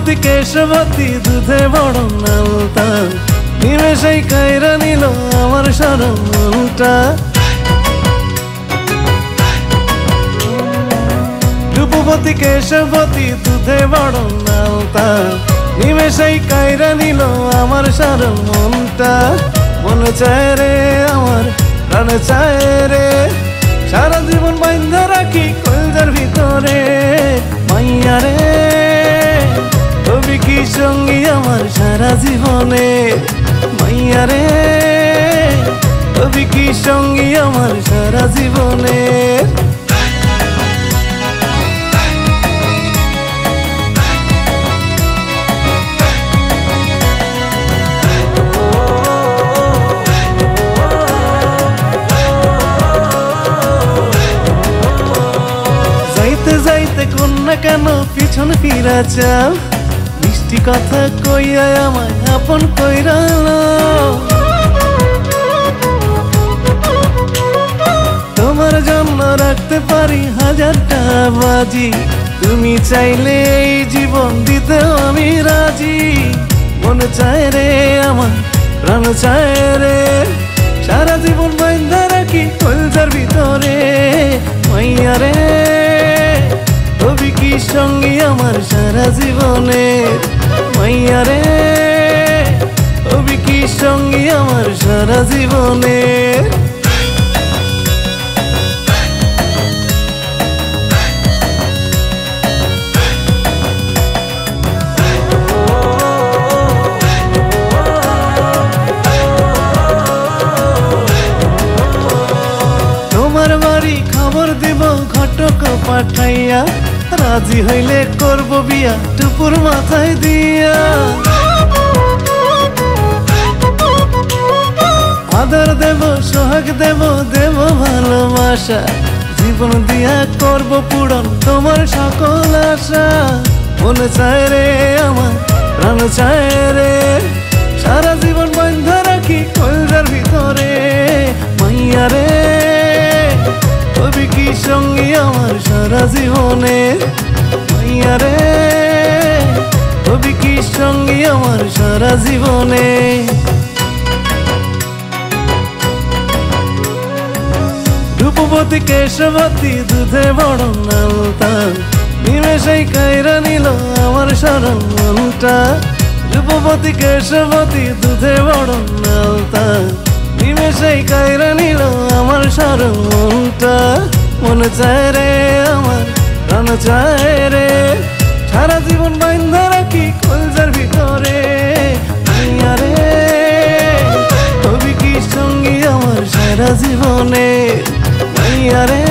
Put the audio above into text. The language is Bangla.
রূপবতী কেশবতী দুধে বড় নালতা, নিমেষেই কাইরা নিল আমার সারা মনটা। রূপবতী কেশবতী দুধে বড় নালতা, নিমেষেই কাইরা নিল আমার সারা মনটা। মন চায় রে আমার প্রাণ চায় রে, সারা জীবন বাঁধা রাখি কলজার ভিতরে। মাইয়া রে তবে কি সঙ্গী আমার সারা জীবনে, মাইয়া রে তবে কি সঙ্গী আমার সারা জীবনে। যাইতে কোন না কেন পিছন ফিরা চাও, মিষ্টি কথা কইয়া আমায় আপন কইরা নাও। তোমার জন্য রাখতে পারি হাজারটা বাজি, তুমি চাইলে এই জীবন দিতেও আমি রাজি। মন চায় রে আমার প্রাণ চায় রে, সারা জীবন বাঁধা রাখি কলজার ভিতরে। মাইয়া রে তবে কি সঙ্গী আমার সারা জীবনে, মাইয়া রে তবে কি সঙ্গী আমার সারা জীবনে। তোমার বাড়ি খবর দিব ঘটক পাঠাইয়া, রাজি হইলে করব বিয়া টুপুর মাথায় দিয়া। আদর দেব সোহাগ দেব দেব ভালোবাসা, জীবন দিয়া করব পূরণ তোমার সকল আশা। মন চায় রে আমার প্রাণ চায় রে, সারা জীবন বাঁধা রাখি কলজার ভিতরে। মাইয়া রে তবে কি সঙ্গী আমার সারা জীবনে, মাইয়া রে তবে কি সঙ্গী আমার সারা জীবনে। রূপবতী কেশবতী দুধে বড় নালতা, নিমেষেই কাইরা নিল আমার সারা মনটা। রূপবতী কেশবতী দুধে বড় নালতা, নিমেষেই কাইরা নিল আমার সারা মনটা। মন চায় রে আমার প্রাণ চায় রে, সারা জীবন বাঁধা রাখি কলজার ভিতরে। মাইয়া রে তবে কি সঙ্গী আমার সারা জীবনে, মাইয়া রে